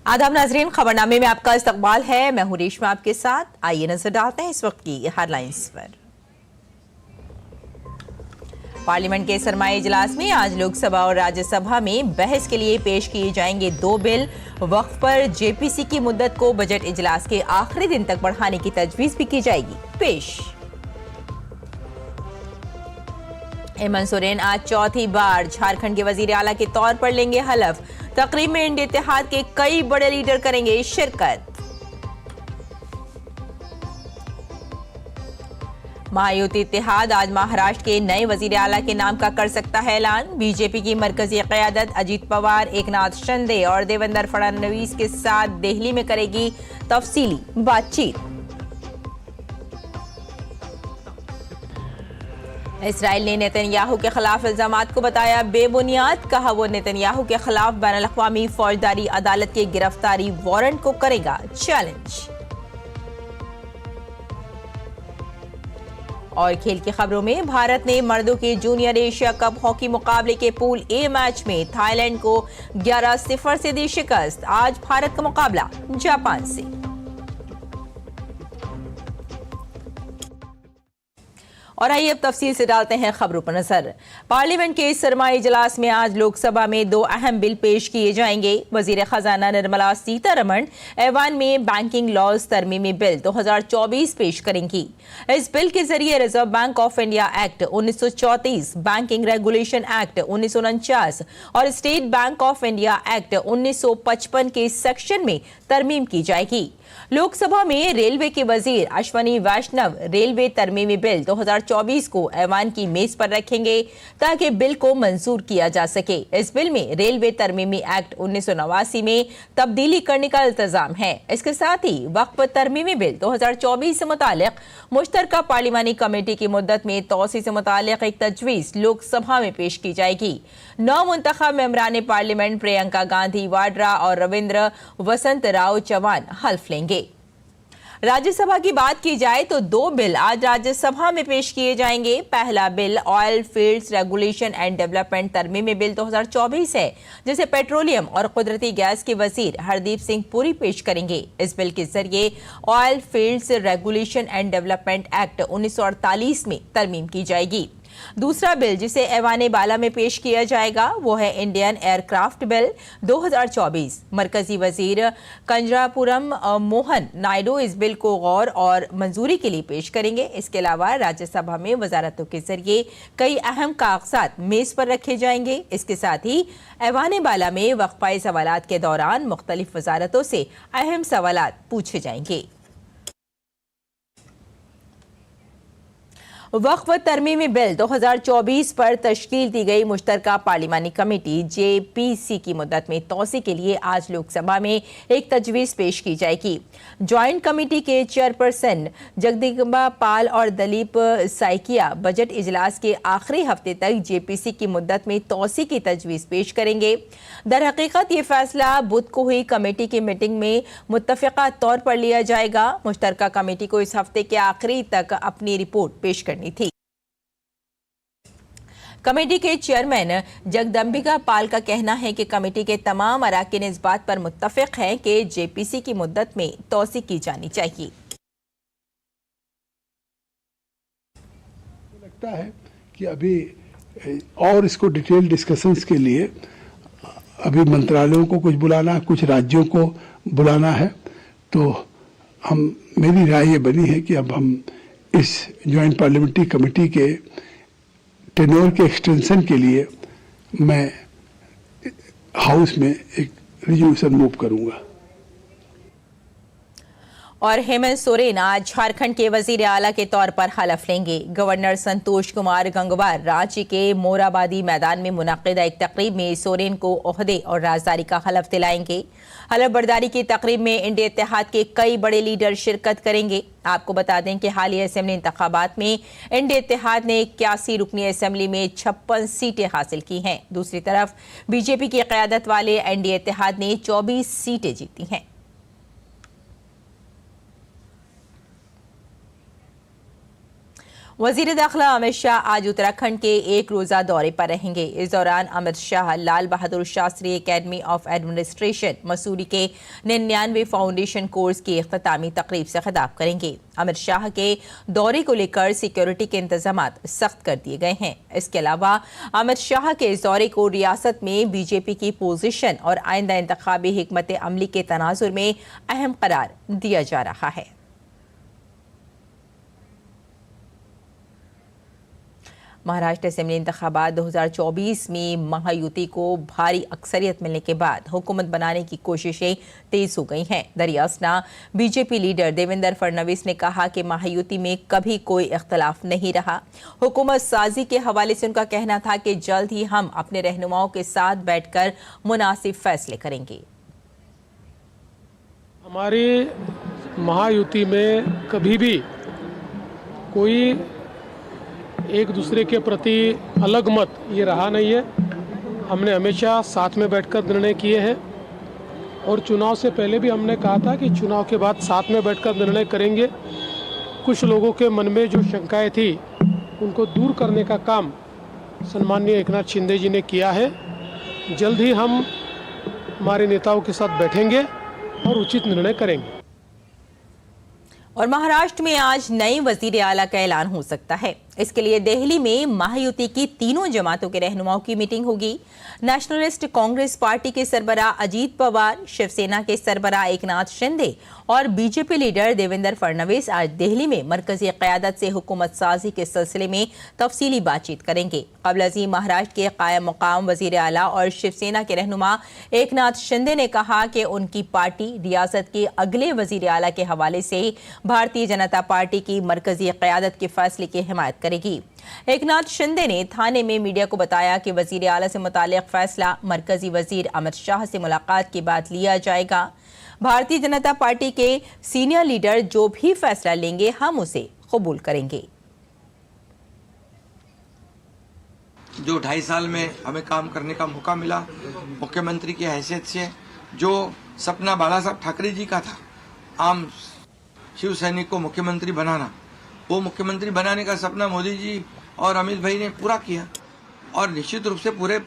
आदाब नाजरीन, खबरनामे में आपका इस्तकबाल है। मैं हूं रेशमा आपके साथ। आइए नजर डालते हैं इस वक्त की हेडलाइंस पर। पार्लियामेंट के सरमाई इजलास में आज लोकसभा और राज्यसभा में बहस के लिए पेश किए जाएंगे 2 बिल। वक्फ पर जेपीसी की मुद्दत को बजट इजलास के आखिरी दिन तक बढ़ाने की तजवीज भी की जाएगी पेश। हेमंत सोरेन आज चौथी बार झारखंड के वजीर आला के तौर पर लेंगे हलफ। तकरीब में इंडिया इत्तेहाद के कई बड़े लीडर करेंगे शिरकत। महायुति इत्तेहाद आज महाराष्ट्र के नए वजीर आला के नाम का कर सकता है ऐलान। बीजेपी की मरकजी क़यादत अजीत पवार, एकनाथ शिंदे और देवेंद्र फडणवीस के साथ दिल्ली में करेगी तफसीली बातचीत। इसराइल ने नेतन्याहू के खिलाफ इल्जामात को बताया बेबुनियाद। कहा वो नेतन्याहू के खिलाफ बैनुल-अक़वामी फौजदारी अदालत के गिरफ्तारी वारंट को करेगा चैलेंज। और खेल की खबरों में भारत ने मर्दों के जूनियर एशिया कप हॉकी मुकाबले के पूल ए मैच में थाईलैंड को 11-0 से दी शिकस्त। आज भारत का मुकाबला जापान से। और आइए अब तफसील से डालते हैं खबरों पर नजर। पार्लियामेंट के सरमाई इजलास में आज लोकसभा में 2 अहम बिल पेश किए जाएंगे। वजीर खजाना निर्मला सीतारमण ऐवान में बैंकिंग लॉज तरमीमी बिल 2024 पेश करेंगी। इस बिल के जरिए reserve bank of India act 1934, banking regulation act 1949 और state bank of India act 1955 के सेक्शन में तरमीम की जाएगी। लोकसभा में रेलवे के वजीर अश्वनी वैष्णव रेलवे तरमीमी बिल 2024 को ऐवान की मेज पर रखेंगे ताकि बिल को मंजूर किया जा सके। इस बिल में रेलवे तरमीमी एक्ट 1989 में तब्दीली करने का इल्तजाम है। इसके साथ ही वक्फ तरमीमी बिल 2024 से मुतालिक मुश्तरका पार्लिमानी कमेटी की मुद्दत में तोसी से मुतालिक एक तजवीज लोकसभा में पेश की जाएगी। 9 मुंतखब मेंबरान पार्लियामेंट प्रियंका गांधी वाड्रा और रविंद्र वसंत राव चौहान हल्फ लेंगे। राज्यसभा की बात की जाए तो 2 बिल आज राज्यसभा में पेश किए जाएंगे। पहला bill oil fields regulation and development तरमीमी बिल 2024 है, जिसे पेट्रोलियम और कुदरती गैस के वजीर हरदीप सिंह पुरी पेश करेंगे। इस बिल के जरिए oil fields regulation and development act 1948 में तरमीम की जाएगी। दूसरा बिल जिसे ऐवान बाला में पेश किया जाएगा वो है इंडियन एयरक्राफ्ट बिल 2024। मरकजी वजीर कंजरापुरम मोहन नायडू इस बिल को गौर और मंजूरी के लिए पेश करेंगे। इसके अलावा राज्यसभा में वजारतों के जरिए कई अहम कागजात मेज पर रखे जाएंगे। इसके साथ ही ऐवान बाला में वक्फाई सवालात के दौरान मुख्तलिफ वजारतों से अहम सवालात पूछे जाएंगे। वक्फ तरमीमी बिल 2024 पर तश्कील दी गई मुश्तरका पार्लिमानी कमेटी जेपीसी की मुद्दत में तोसी के लिए आज लोकसभा में एक तजवीज़ पेश की जाएगी। ज्वाइंट कमेटी के चेयरपर्सन जगदम्बिका पाल और दिलीप साइकिया बजट इजलास के आखिरी हफ्ते तक जेपीसी की मुद्दत में तोसी की तजवीज़ पेश करेंगे। दरहकीकत ये फैसला बुध को हुई कमेटी की मीटिंग में मुत्तफ़िक़ा तौर पर लिया जाएगा। मुश्तरका कमेटी को इस हफ्ते के आखिरी तक अपनी रिपोर्ट पेश करनी थी। कमेटी के चेयरमैन जगदम्बिका पाल का कहना है कि कमेटी के तमाम अराकीन इस बात पर मुत्तफिक हैं कि जेपीसी की मुद्दत में तोसी की जानी चाहिए। लगता है कि अभी और इसको डिटेल डिस्कशंस के लिए अभी मंत्रालयों को कुछ बुलाना है, कुछ राज्यों को बुलाना है। तो मेरी राय ये बनी है कि अब हम इस ज्वाइंट पार्लियामेंट्री कमेटी के टेन्योर के एक्सटेंशन के लिए मैं हाउस में एक रिजोल्यूशन मूव करूंगा। और हेमंत सोरेन आज झारखंड के वजीर आला के तौर पर हलफ लेंगे। गवर्नर संतोष कुमार गंगवार रांची के मोराबादी मैदान में मुनक्किदा एक तकरीब में सोरेन को ओहदे और राजदारी का हलफ दिलाएंगे। हलफ बर्दारी की तकरीब में इंडिया इत्तेहाद के कई बड़े लीडर शिरकत करेंगे। आपको बता दें कि हालिया असेंबली इंतखाबात में इंडिया इत्तेहाद ने 81 रुकनी असेंबली में 56 सीटें हासिल की हैं। दूसरी तरफ बीजेपी की क़यादत वाले इंडिया इत्तेहाद ने 24 सीटें जीती हैं। वजीर दाखिला अमित शाह आज उत्तराखंड के एक रोजा दौरे पर रहेंगे। इस दौरान Amit Shah Lal Bahadur Shastri academy of administration Mussoorie के 99वें फाउंडेशन कोर्स की इख्तितामी तकरीब से खिताब करेंगे। अमित शाह के दौरे को लेकर सिक्योरिटी के इंतजामात सख्त कर दिए गए हैं। इसके अलावा अमित शाह के इस दौरे को रियासत में बीजेपी की पोजीशन और आइंदा इंतखाबी हिकमत अमली के तनाजुर में अहम करार दिया जा रहा है। महाराष्ट्र असेंबली इंतखाबात 2024 में महायुति को भारी अक्सरियत मिलने के बाद हुकूमत बनाने की कोशिशें तेज हो गई हैं। दरियासना बीजेपी लीडर देवेंद्र फडणवीस ने कहा कि महायुति में कभी कोई इख्तलाफ नहीं रहा। हुकूमत साजी के हवाले से उनका कहना था कि जल्द ही हम अपने रहनुमाओं के साथ बैठकर मुनासिब फैसले करेंगे। हमारी महायुति में कभी भी कोई एक दूसरे के प्रति अलग मत ये रहा नहीं है। हमने हमेशा साथ में बैठकर निर्णय किए हैं और चुनाव से पहले भी हमने कहा था कि चुनाव के बाद साथ में बैठकर निर्णय करेंगे। कुछ लोगों के मन में जो शंकाएं थी उनको दूर करने का काम सम्माननीय एकनाथ शिंदे जी ने किया है। जल्द ही हम हमारे नेताओं के साथ बैठेंगे और उचित निर्णय करेंगे। और महाराष्ट्र में आज नए वजीर आला का ऐलान हो सकता है। इसके लिए दिल्ली में महायुति की तीनों जमातों के रहनुमाओं की मीटिंग होगी। नेशनलिस्ट कांग्रेस पार्टी के सरबराह अजीत पवार, शिवसेना के सरबराह एकनाथ शिंदे और बीजेपी लीडर देवेंद्र फडणवीस आज दिल्ली में मरकजी क़यादत से हुकूमत साजी के सिलसिले में तफसीली बातचीत करेंगे। कबल अज़ीम महाराष्ट्र के कायम मुकाम वजीर आला और शिवसेना के रहनुमा एकनाथ शिंदे ने कहा कि उनकी पार्टी रियासत के अगले वजीर आला के हवाले से भारतीय जनता पार्टी की मरकजी क़यादत के फैसले की हिमायत करेगी। एकनाथ शिंदे ने थाने में मीडिया को बताया कि वजीर आला से मुताल्लिक फैसला मरकजी वजीर अमित शाह से मुलाकात के बाद लिया जाएगा। भारतीय जनता पार्टी के सीनियर लीडर जो भी फैसला लेंगे हम उसे कबूल करेंगे। जो 2.5 साल में हमें काम करने का मौका मिला मुख्यमंत्री की हैसियत से, जो सपना बाला साहब ठाकरे जी का था आम शिव सैनिक को मुख्यमंत्री बनाना, वो मुख्यमंत्री बनाने का सपना मोदी जी और अमित भाई ने पूरा किया और निश्चित रूप से पूरे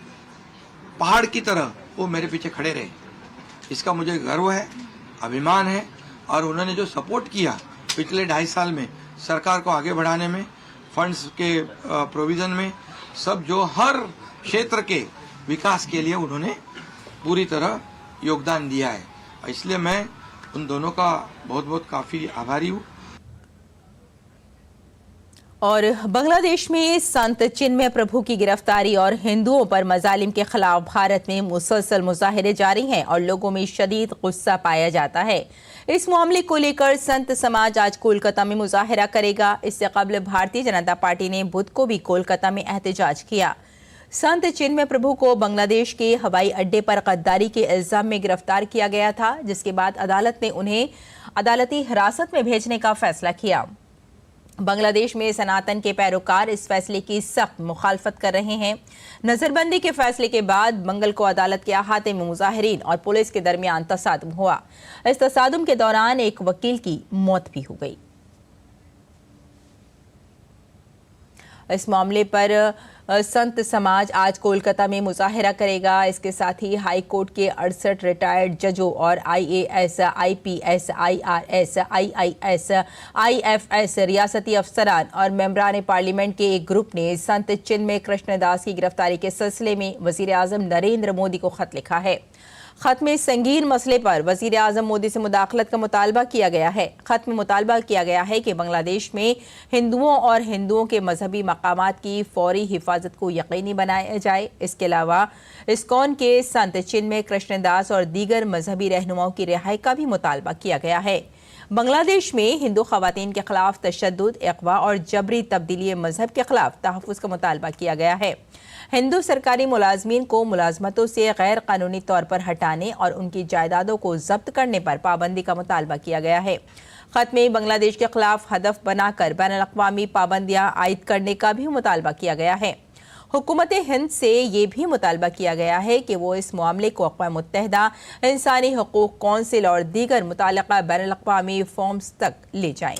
पहाड़ की तरह वो मेरे पीछे खड़े रहे। इसका मुझे गर्व है, अभिमान है। और उन्होंने जो सपोर्ट किया पिछले 2.5 साल में सरकार को आगे बढ़ाने में, फंड्स के प्रोविज़न में, सब जो हर क्षेत्र के विकास के लिए उन्होंने पूरी तरह योगदान दिया है। इसलिए मैं उन दोनों का बहुत बहुत काफ़ी आभारी हूँ। और बांग्लादेश में संत चिन्मय प्रभु की गिरफ्तारी और हिंदुओं पर मजालिम के खिलाफ भारत में मुसलसल मुजाहिरे जारी हैं और लोगों में शदीद गुस्सा पाया जाता है। इस मामले को लेकर संत समाज आज कोलकाता में मुजाहिरा करेगा। इससे कबल भारतीय जनता पार्टी ने बुध को भी कोलकाता में एहतजाज किया। संत चिन्मय प्रभु को बांग्लादेश के हवाई अड्डे पर गद्दारी के इल्जाम में गिरफ्तार किया गया था, जिसके बाद अदालत ने उन्हें अदालती हिरासत में भेजने का फैसला किया। बांग्लादेश में सनातन के पैरोकार इस फैसले की सख्त मुखालफत कर रहे हैं। नजरबंदी के फैसले के बाद मंगल को अदालत के अहाते में मुजाहिरीन और पुलिस के दरमियान तसादुम हुआ। इस तसादुम के दौरान एक वकील की मौत भी हो गई। इस मामले पर संत समाज आज कोलकाता में मुजाहिरा करेगा। इसके साथ ही हाई कोर्ट के 68 रिटायर्ड जजों और IAS, IPS, IRS, IIS, IFS रियासती अफसरान और मेंबरान पार्लियामेंट के एक ग्रुप ने संत चिन्मय कृष्णदास की गिरफ्तारी के सिलसिले में वजीर आजम नरेंद्र मोदी को खत लिखा है। खत में संगीन मसले पर वजीर आजम मोदी से मुदाखलत का मुतालबा किया गया है। खत में मुतालबा किया गया है कि बांग्लादेश में हिंदुओं और हिंदुओं के मजहबी मकामात की फौरी हिफाजत को यकीनी बनाया जाए। इसके अलावा इस्कॉन के संत चिन्मय कृष्णदास और दीगर मजहबी रहनुमाओं की रिहाई का भी मुतालबा किया गया है। बांग्लादेश में हिंदू खवातीन के खिलाफ तशद्दुद, अगवा और जबरी तब्दीली मजहब के खिलाफ तहफ़्फ़ुज़ का मुतालबा किया गया है। हिंदू सरकारी मुलाजमीन को मुलाजमतों से गैर कानूनी तौर पर हटाने और उनकी जायदादों को जब्त करने पर पाबंदी का मुतालबा किया गया है। खत में बांग्लादेश के खिलाफ हदफ बनाकर बैनुल-अक़वामी पाबंदियां आयद करने का भी मुतालबा किया गया है। हुकूमत हिंद से ये भी मुतालबा किया गया है कि वो इस मामले को अक़वाम मुत्तहिदा इंसानी हकूक़ कौंसिल और दीगर मुताल्लिक़ा बैनुल-अक़वामी फोरम्स तक ले जाएं।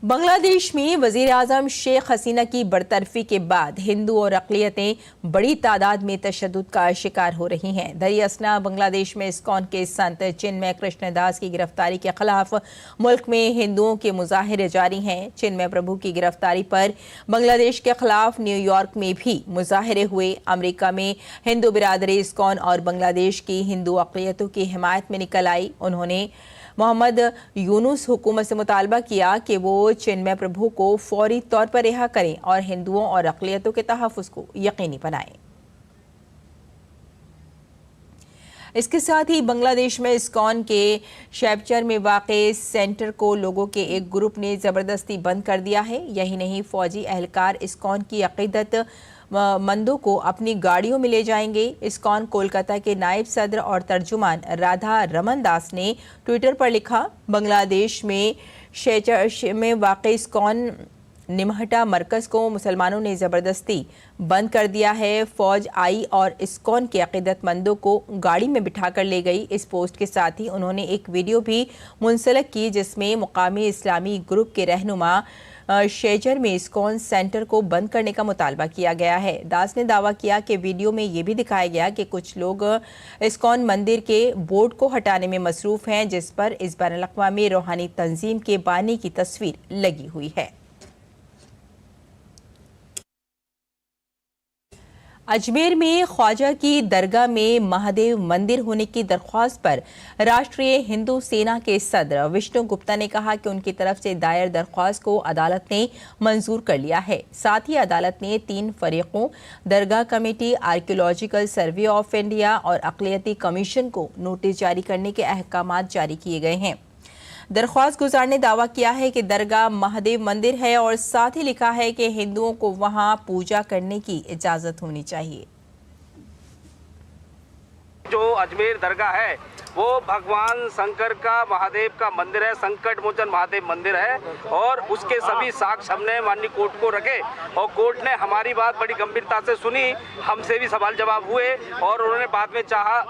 बांग्लादेश में वजीर आजम शेख हसीना की बरतरफी के बाद हिंदू और अक़लियतें बड़ी तादाद में तशद्दुद का शिकार हो रही हैं। दरियासना बांग्लादेश में इस्कॉन के संत चिन्मय कृष्णदास की गिरफ्तारी के खिलाफ मुल्क में हिंदुओं के मुजाहिरे जारी हैं। चिन्मय प्रभु की गिरफ्तारी पर बांग्लादेश के खिलाफ न्यूयॉर्क में भी मुजाहिरे हुए। अमेरिका में हिंदू बिरादरी इस्कॉन और बांग्लादेश की हिंदू अक़लियतों की हिमायत में निकल आई। उन्होंने मोहम्मद यूनुस हुकूमत से मुतालबा किया कि वो चिन्मय प्रभु को फौरी तौर पर रिहा करें और हिंदुओं और अक़लियतों के तहफ़्फ़ुज़ को यकीनी बनाएं। इसके साथ ही बांग्लादेश में इस्कॉन के शैबचर में वाक़े सेंटर को लोगों के एक ग्रुप ने ज़बरदस्ती बंद कर दिया है। यही नहीं, फ़ौजी एहलकार इस्कॉन की अक़ीदत मंदों को अपनी गाड़ियों में ले जाएंगे। इस्कॉन कोलकाता के नायब सदर और तर्जुमान राधा रमन दास ने ट्विटर पर लिखा, बांग्लादेश में शैचर में वाक़ इस्कॉन निमहटा मरकज़ को मुसलमानों ने ज़बरदस्ती बंद कर दिया है। फ़ौज आई और इस्कॉन के अक़ीदतमंदों को गाड़ी में बिठा कर ले गई। इस पोस्ट के साथ ही उन्होंने एक वीडियो भी मुंसलिक की जिसमें मुकामी इस्लामी ग्रुप के रहनुमा शेजर में इस्कॉन सेंटर को बंद करने का मुतालबा किया गया है। दास ने दावा किया कि वीडियो में ये भी दिखाया गया कि कुछ लोग इस्कॉन मंदिर के बोर्ड को हटाने में मसरूफ़ हैं, जिस पर इस बैनुल-अक़वामी रूहानी तंजीम के बानी की तस्वीर लगी हुई है। अजमेर में ख्वाजा की दरगाह में महादेव मंदिर होने की दरख्वास्त पर राष्ट्रीय हिंदू सेना के सदर विष्णु गुप्ता ने कहा कि उनकी तरफ से दायर दरख्वास्त को अदालत ने मंजूर कर लिया है। साथ ही अदालत ने 3 फरीकों, दरगाह committee, Archaeological Survey of India और अक़लियती कमीशन को नोटिस जारी करने के अहकामात जारी किए गए हैं। दरख्वास्त गुजार ने दावा किया है कि दरगाह महादेव मंदिर है और साथ ही लिखा है कि हिंदुओं को वहां पूजा करने की इजाजत होनी चाहिए। जो अजमेर दरगाह है वो भगवान शंकर का महादेव का मंदिर है, संकट मोचन महादेव मंदिर है और उसके सभी साक्ष्य हमने माननीय कोर्ट को रखे और कोर्ट ने हमारी बात बड़ी गंभीरता से सुनी। हमसे भी सवाल जवाब हुए और उन्होंने बाद में चाहा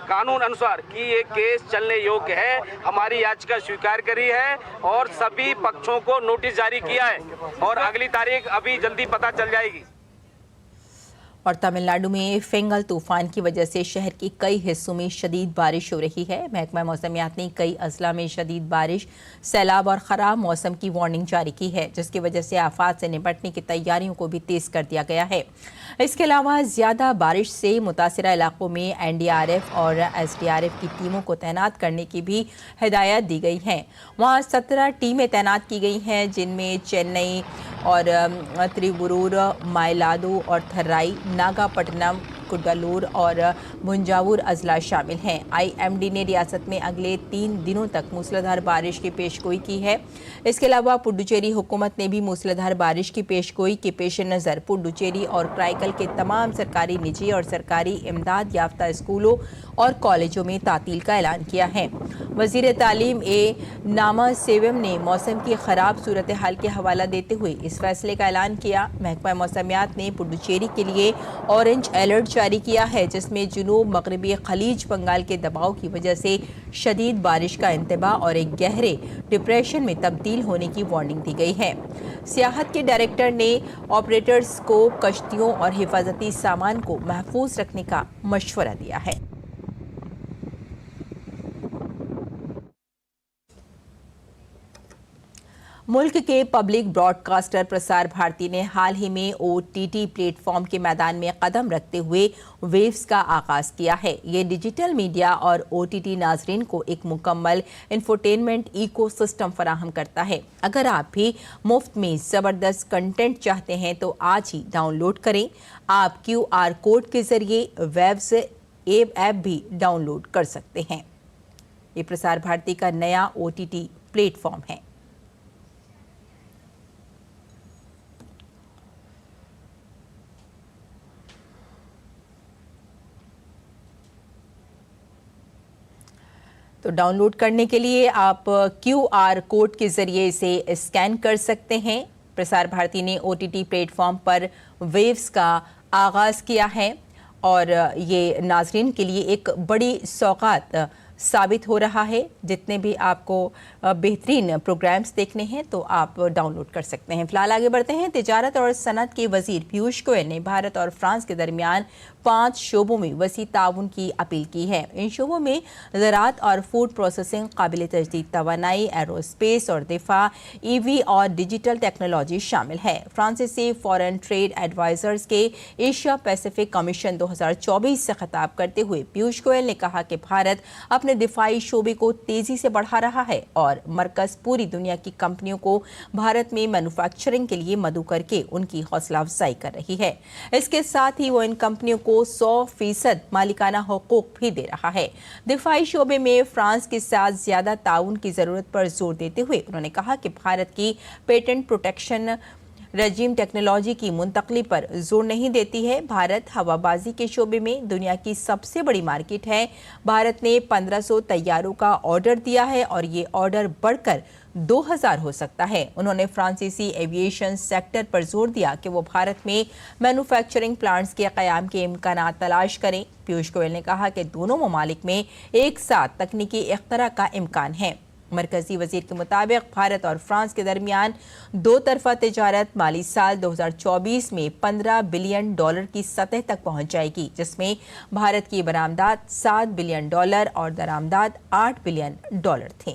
कानून अनुसार कि ये केस चलने योग्य है। हमारी याचिका स्वीकार करी है और सभी पक्षों को नोटिस जारी किया है और अगली तारीख अभी जल्दी पता चल जाएगी। और तमिलनाडु में फेंगल तूफान की वजह से शहर के कई हिस्सों में शदीद बारिश हो रही है। महकमा मौसमियात ने कई अजला में शदीद बारिश, सैलाब और ख़राब मौसम की वार्निंग जारी की है, जिसकी वजह से आफात से निपटने की तैयारियों को भी तेज़ कर दिया गया है। इसके अलावा ज़्यादा बारिश से मुतासिरा इलाकों में NDRF और SDRF की टीमों को तैनात करने की भी हिदायत दी गई हैं। वहाँ 17 टीमें तैनात की गई हैं, जिनमें चेन्नई और त्रिवरूर, मायलादु और थर्राई, नागापट्टनम, कुड्डलूर और मुंजावुर अजला शामिल हैं। IMD ने रियासत में अगले 3 दिनों तक मूसलाधार बारिश की पेशगोई की है। इसके अलावा पुडुचेरी हुकूमत ने भी मूसलाधार बारिश की पेशगोई के पेश नज़र पुडुचेरी और क्राइकल के तमाम सरकारी, निजी और सरकारी इमदाद याफ्ता स्कूलों और कॉलेजों में तातील का ऐलान किया है। वज़ीर तालीम नामा सेवम ने मौसम की ख़राब सूरत हाल के हवाला देते हुए इस फैसले का ऐलान किया। महकमा मौसमियात ने पुडुचेरी के लिए ऑरेंज अलर्ट जारी किया है, जिसमें जुनूब मगरबी खलीज बंगाल के दबाव की वजह से शदीद बारिश का इंतबा और एक गहरे डिप्रेशन में तब्दील होने की वार्निंग दी गई है। सियाहत के डायरेक्टर ने ऑपरेटर्स को कश्तियों और हिफाजती सामान को महफूज रखने का मशवरा दिया है। मुल्क के पब्लिक ब्रॉडकास्टर प्रसार भारती ने हाल ही में OTT प्लेटफॉर्म के मैदान में कदम रखते हुए वेव्स का आगाज किया है। ये डिजिटल मीडिया और OTT नाजरीन को एक मुकम्मल इंफोटेनमेंट इकोसिस्टम फराहम करता है। अगर आप भी मुफ्त में ज़बरदस्त कंटेंट चाहते हैं तो आज ही डाउनलोड करें। आप QR कोड के जरिए वेव्स ऐप भी डाउनलोड कर सकते हैं। ये प्रसार भारती का नया OTT प्लेटफॉर्म है। तो डाउनलोड करने के लिए आप QR कोड के ज़रिए इसे स्कैन कर सकते हैं। प्रसार भारती ने OTT प्लेटफॉर्म पर वेव्स का आगाज़ किया है और ये नाजरीन के लिए एक बड़ी सौगात साबित हो रहा है। जितने भी आपको बेहतरीन प्रोग्राम्स देखने हैं तो आप डाउनलोड कर सकते हैं। फिलहाल आगे बढ़ते हैं। तिजारत और सनत के वजीर पीयूष गोयल ने भारत और फ्रांस के दरमियान 5 शोबों में वसी ताउन की अपील की है। इन शोबों में ज़राअत और फूड प्रोसेसिंग, काबिल तजदीद तवानाई, एरोस्पेस और दिफा, EV और डिजिटल टेक्नोलॉजी शामिल है। फ्रांसीसी फॉरेन ट्रेड एडवाइजर्स के एशिया पैसिफिक कमीशन 2024 से खिताब करते हुए पीयूष गोयल ने कहा कि भारत अपने दिफाई शोबे को तेजी से बढ़ा रहा है और मरकज पूरी दुनिया की कंपनियों को भारत में मैन्युफैक्चरिंग के लिए मदऊ करके उनकी हौसला अफजाई कर रही है। इसके साथ ही वो इन कंपनियों को 100% मालिकाना हुकूक भी दे रहा है। दिफाई शोबे में फ्रांस के साथ ज्यादा ताउन की जरूरत पर जोर देते हुए उन्होंने कहा कि भारत की पेटेंट प्रोटेक्शन रजीम टेक्नोलॉजी की मुंतकली पर जोर नहीं देती है। भारत हवाबाजी के शोबे में दुनिया की सबसे बड़ी मार्केट है। भारत ने 1500 तैयारों का ऑर्डर दिया है और ये ऑर्डर बढ़कर 2000 हो सकता है। उन्होंने फ्रांसीसी एविएशन सेक्टर पर जोर दिया कि वो भारत में मैन्युफैक्चरिंग प्लांट्स के क़याम के इम्कान तलाश करें। पीयूष गोयल ने कहा कि दोनों ममालिक में एक साथ तकनीकी इख्तरा का इम्कान है। मरकजी वजीर के मुताबिक भारत और फ्रांस के दरमियान 2 तरफा तिजारत माली साल 2024 में $15 बिलियन की सतह तक पहुंच जाएगी, जिसमें भारत की बरामदात $7 बिलियन और दरामदात $8 बिलियन थे।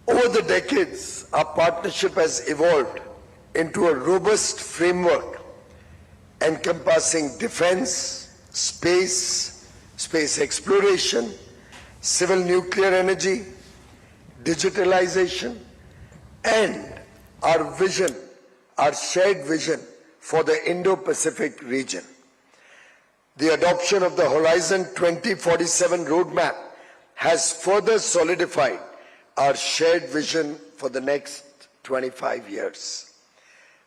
Over the decades, our partnership has evolved into a robust framework encompassing defense, space exploration, civil nuclear energy, digitalization, and our shared vision for the Indo-Pacific region. The adoption of the Horizon 2047 roadmap has further solidified our shared vision for the next 25 years.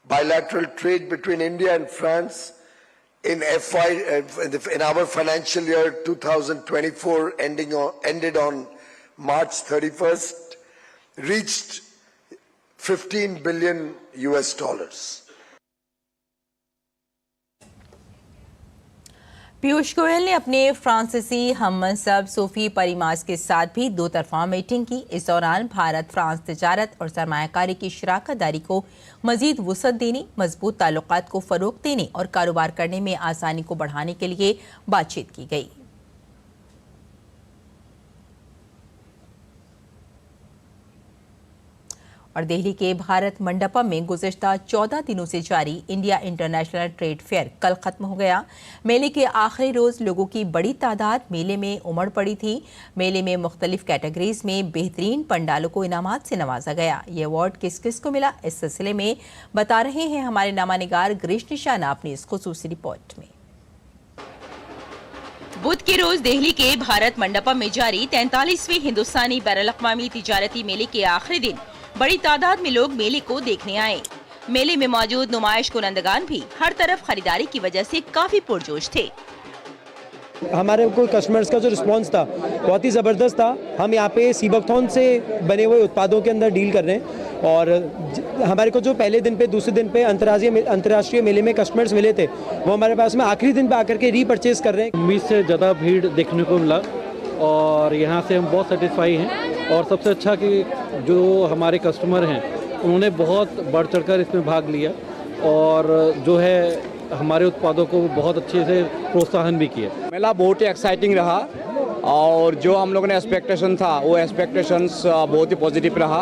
Bilateral trade between India and France in our financial year 2024 ended on March 31st reached $15 billion. Piyush Goyal ने अपने फ्रांसीसी हममनसब Sophie परिमास के साथ भी 2 तरफा meeting की। इस दौरान भारत फ्रांस तिजारत और सरमायाकारी की शराकत दारी को मजीद वुसअत देने, मजबूत ताल्लुकात को फरोग देने और कारोबार करने में आसानी को बढ़ाने के लिए बातचीत की गई। और दिल्ली के भारत मंडपम में गुज़िश्ता 14 दिनों से जारी इंडिया इंटरनेशनल ट्रेड फेयर कल खत्म हो गया। मेले के आखिरी रोज लोगों की बड़ी तादाद मेले में उमड़ पड़ी थी। मेले में मुख्तलिफ कैटेगरीज में बेहतरीन पंडालों को इनामात से नवाजा गया। ये अवार्ड किस किस को मिला, इस सिलसिले में बता रहे हैं हमारे नामानिगार गिरीश निशाना अपनी इस खुसूसी रिपोर्ट में। बुध के रोज दिल्ली के भारत मंडपम में जारी 43वें हिंदुस्तानी बैनुल-अक़वामी तिजारती मेले के आखिरी दिन बड़ी तादाद में लोग मेले को देखने आए। मेले में मौजूद नुमाइश कुनंदगान भी हर तरफ खरीदारी की वजह से काफी पुरजोश थे। हमारे को कस्टमर्स का जो रिस्पांस था बहुत ही ज़बरदस्त था। हम यहाँ पे सीबकथॉर्न से बने हुए उत्पादों के अंदर डील कर रहे हैं और हमारे को जो पहले दिन पे दूसरे दिन पे अंतर्राष्ट्रीय मेले में कस्टमर्स मिले थे वो हमारे पास में आखिरी दिन पे आकर के रीपरचेज कर रहे हैं। उम्मीद से ज़्यादा भीड़ देखने को मिला और यहाँ से हम बहुत सेटिस्फाई हैं। और सबसे अच्छा कि जो हमारे कस्टमर हैं उन्होंने बहुत बढ़ चढ़कर इसमें भाग लिया और जो है हमारे उत्पादों को बहुत अच्छे से प्रोत्साहन भी किया। मेला बहुत ही एक्साइटिंग रहा और जो हम लोगों ने एक्सपेक्टेशन था वो एक्सपेक्टेशंस बहुत ही पॉजिटिव रहा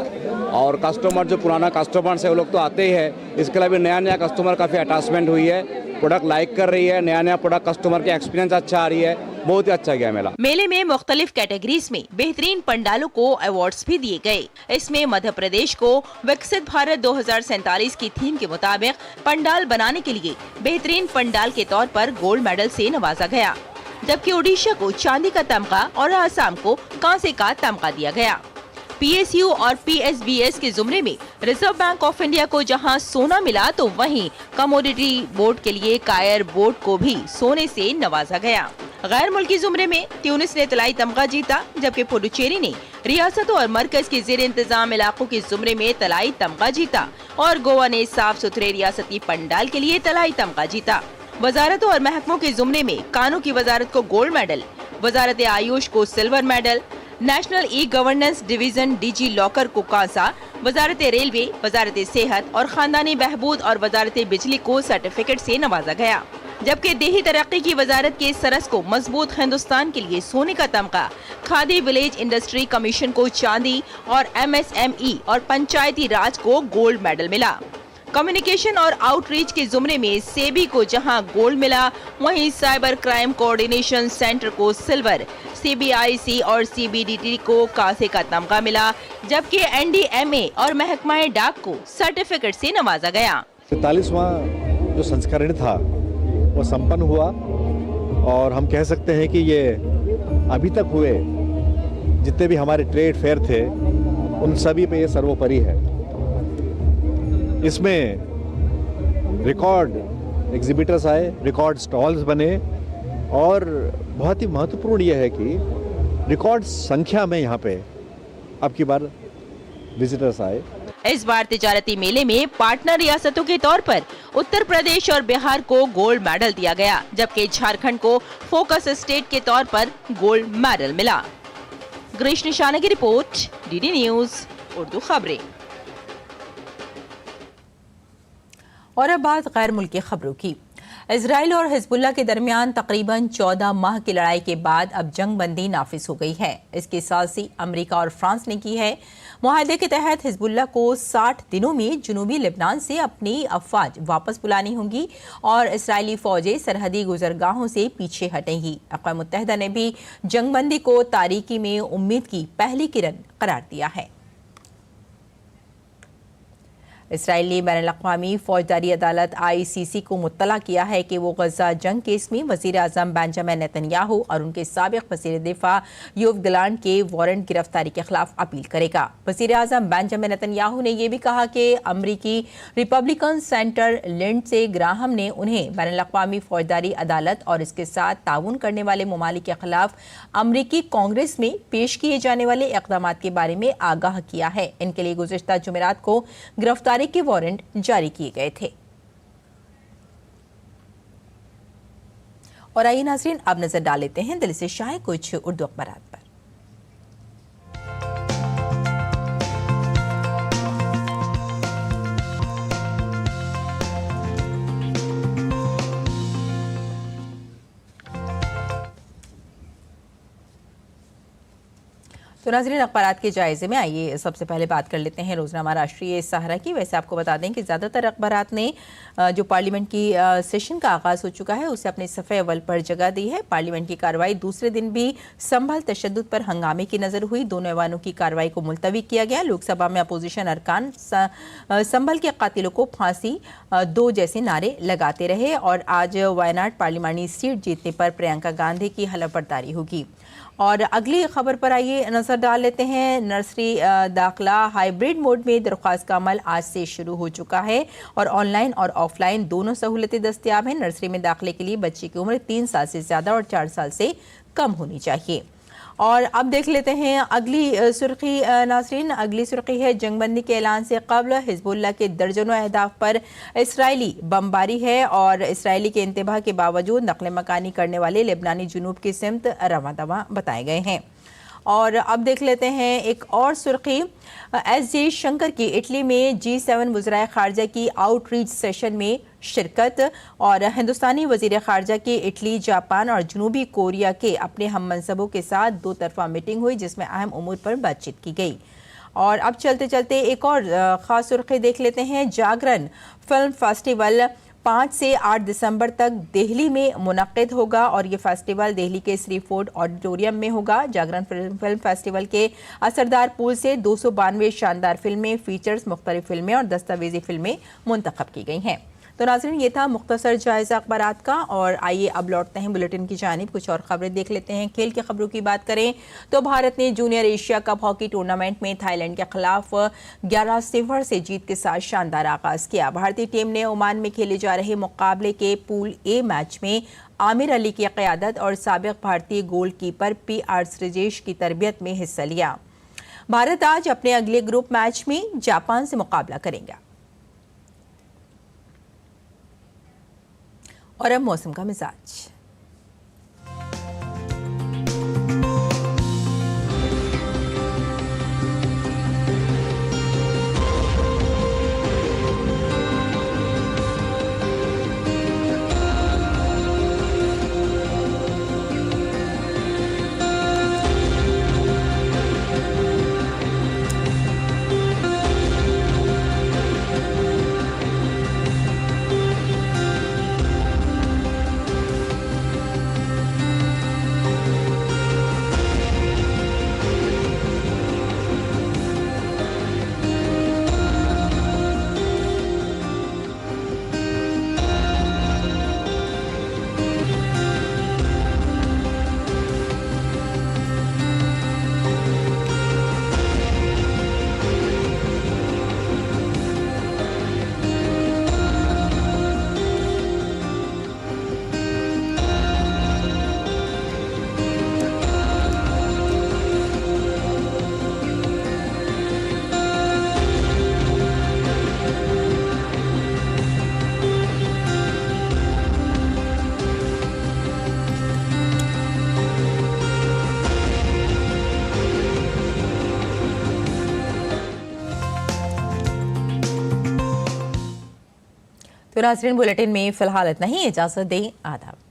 और कस्टमर जो पुराना कस्टमर्स है वो लोग तो आते ही है, इसके अलावा नया कस्टमर काफ़ी अटैचमेंट हुई है, प्रोडक्ट लाइक कर रही है, नया प्रोडक्ट कस्टमर के एक्सपीरियंस अच्छा आ रही है, बहुत ही अच्छा गया मेला। मेले में मुख्तलिफ कैटेगरीज में बेहतरीन पंडालों को अवार्ड्स भी दिए गए। इसमें मध्य प्रदेश को विकसित भारत 2047 की थीम के मुताबिक पंडाल बनाने के लिए बेहतरीन पंडाल के तौर पर गोल्ड मेडल से नवाजा गया, जबकि ओडिशा को चांदी का तमगा और आसाम को कांसे का तमगा दिया गया। PSU और PSBS के जुमरे में रिजर्व बैंक ऑफ इंडिया को जहां सोना मिला तो वहीं कमोडिटी बोर्ड के लिए कायर बोर्ड को भी सोने से नवाजा गया। गैर मुल्की जुमरे में ट्यूनिस ने तलाई तमगा जीता, जबकि पुडुचेरी ने रियासतों और मरकज के जेर इंतजाम इलाकों के जुमरे में तलाई तमगा जीता और गोवा ने साफ सुथरे रियासती पंडाल के लिए तलाई तमगा जीता। वजारतों और महकमों के जुमरे में कानून की वजारत को गोल्ड मेडल, वजारत आयुष को silver medal, national e governance division DG locker को कांसा, वजारत रेलवे, वजारत सेहत और खानदानी बहबूद और वजारत बिजली को सर्टिफिकेट से नवाजा गया। जबकि देही तरक्की की वजारत के सरस को मजबूत हिंदुस्तान के लिए सोने का तमगा, खादी विलेज इंडस्ट्री कमीशन को चांदी और MSME और पंचायती राज को गोल्ड मेडल मिला। कम्युनिकेशन और आउटरीच के जुमरे में सेबी को जहां गोल्ड मिला, वहीं साइबर क्राइम कोऑर्डिनेशन सेंटर को सिल्वर, CBIC और CBDT को कांसे का तमगा मिला, जबकि NDMA और महकमा डाक को सर्टिफिकेट से नवाजा गया। 43वां जो संस्करण था वो संपन्न हुआ और हम कह सकते हैं कि ये अभी तक हुए जितने भी हमारे ट्रेड फेयर थे उन सभी पे ये सर्वोपरि है। इसमें रिकॉर्ड एग्जिबिटर्स आए, रिकॉर्ड स्टॉल्स बने और बहुत ही महत्वपूर्ण ये है कि रिकॉर्ड संख्या में यहाँ पे अब की बार विजिटर्स आए। इस बार तिजारती मेले में पार्टनर रियासतों के तौर पर उत्तर प्रदेश और बिहार को गोल्ड मेडल दिया गया, जबकि झारखंड को फोकस स्टेट के तौर पर गोल्ड मेडल मिला। ग्रीश निशाने की रिपोर्ट, DD न्यूज उर्दू खबरें। और अब बात गैर मुल्की खबरों की। इजराइल और हिजबुल्लाह के दरमियान तकरीबन 14 माह की लड़ाई के बाद अब जंग बंदी नाफिज हो गई है। इसकी साज़ी अमेरिका और फ्रांस ने की है। मुआहदे के तहत हिजबुल्लाह को 60 दिनों में जुनूबी लेबनान से अपनी अफवाज वापस बुलानी होंगी और इसराइली फौजें सरहदी गुजरगाहों से पीछे हटेंगी। अक़वाम मुत्तहिदा ने भी जंग बंदी को तारीकी में उम्मीद की पहली किरण करार दिया है। इसराइली बैनुल-अक़वामी फौजदारी अदालत ICC को मुत्तला किया है कि वो गजा जंग केस में वज़ीर आज़म बेंजामिन नेतन्याहू और उनके साबिक़ वज़ीर दिफा योव गलांट के वारंट गिरफ्तारी के खिलाफ अपील करेगा। वज़ीर आज़म बेंजामिन नेतन्याहू ने यह भी कहा कि अमरीकी रिपब्लिकन सेंटर लिंडसे ग्राहम ने उन्हें बैनुल-अक़वामी फौजदारी अदालत और इसके साथ ताउन करने वाले ममालिक के खिलाफ अमरीकी कांग्रेस में पेश किए जाने वाले इक़दाम के बारे में आगाह किया है। इनके लिए गुज़िश्ता जुमेरात को गिरफ्तारी के वारंट जारी किए गए थे। और आइए नाज़रीन, अब नजर डाल लेते हैं दिल्ली से शाये कुछ उर्दू अखबारात पर। तो नाज़रीन, अखबारात के जायजे में आइए सबसे पहले बात कर लेते हैं रोजनामा राष्ट्रीय सहारा की। वैसे आपको बता दें कि ज़्यादातर अखबारात ने जो पार्लियामेंट की सेशन का आगाज़ हो चुका है उसे अपने सफ़े अव्वल पर जगह दी है। पार्लियामेंट की कार्रवाई दूसरे दिन भी संभल तशद्दुद पर हंगामे की नज़र हुई। दोनों ऐवानों की कार्रवाई को मुलतवी किया गया। लोकसभा में अपोजिशन अरकान संभल के कातिलों को फांसी दो जैसे नारे लगाते रहे और आज वायनाड पार्लिमानी सीट जीतने पर प्रियंका गांधी की हलफबरदारी होगी। और अगली खबर पर आइए नजर डाल लेते हैं। नर्सरी दाखिला हाइब्रिड मोड में दरख्वास्त का अमल आज से शुरू हो चुका है और ऑनलाइन और ऑफलाइन दोनों सहूलतें दस्तयाब हैं। नर्सरी में दाखिले के लिए बच्चे की उम्र 3 साल से ज़्यादा और 4 साल से कम होनी चाहिए। और अब देख लेते हैं अगली सुर्खी। नाज़रीन, अगली सुर्खी है जंगबंदी के ऐलान से कबल हिजबुल्लाह के दर्जनों अहदाफ पर इसराइली बमबारी है और इसराइली के इंतबाह के बावजूद नकल मकानी करने वाले लेबनानी जुनूब की सिमत रवां दवां बताए गए हैं। और अब देख लेते हैं एक और सुर्खी। SJ शंकर की इटली में G7 वज़राए ख़ारजा की आउटरीच सेशन में शिरकत और हिंदुस्तानी वज़ीर ख़ारजा की इटली, जापान और जनूबी कोरिया के अपने हम मनसबों के साथ 2 तरफ़ा मीटिंग हुई जिसमें अहम उमूर पर बातचीत की गई। और अब चलते चलते एक और ख़ास सुर्खी देख लेते हैं। जागरण फिल्म फेस्टिवल 5 से 8 दिसंबर तक दिल्ली में मुनक़िद होगा और ये फेस्टिवल दिल्ली के श्री फोर्ड ऑडिटोरियम में होगा। जागरण फिल्म फेस्टिवल के असरदार पूल से 292 शानदार फिल्में, फीचर्स, मुख्तलिफ फिल्में और दस्तावेजी फिल्में मुंतखब की गई हैं। तो नाज़रीन, ये था मुख्तसर जायज़ा अखबारात का। और आइए अब लौटते हैं बुलेटिन की जानिब। कुछ और खबरें देख लेते हैं। खेल की खबरों की बात करें तो भारत ने junior Asia cup hockey tournament में थाईलैंड के खिलाफ 11-0 से जीत के साथ शानदार आगाज़ किया। भारतीय टीम ने ओमान में खेले जा रहे मुकाबले के पूल ए मैच में आमिर अली की क़यादत और साबिक़ भारतीय गोलकीपर PR श्रीजेश की तरबियत में हिस्सा लिया। भारत आज अपने अगले ग्रुप मैच में जापान से मुकाबला करेगा। और अब मौसम का मिजाज। तो नाज़रीन, बुलेटिन में फिलहाल इतना ही। इजाजत दें। आदाब।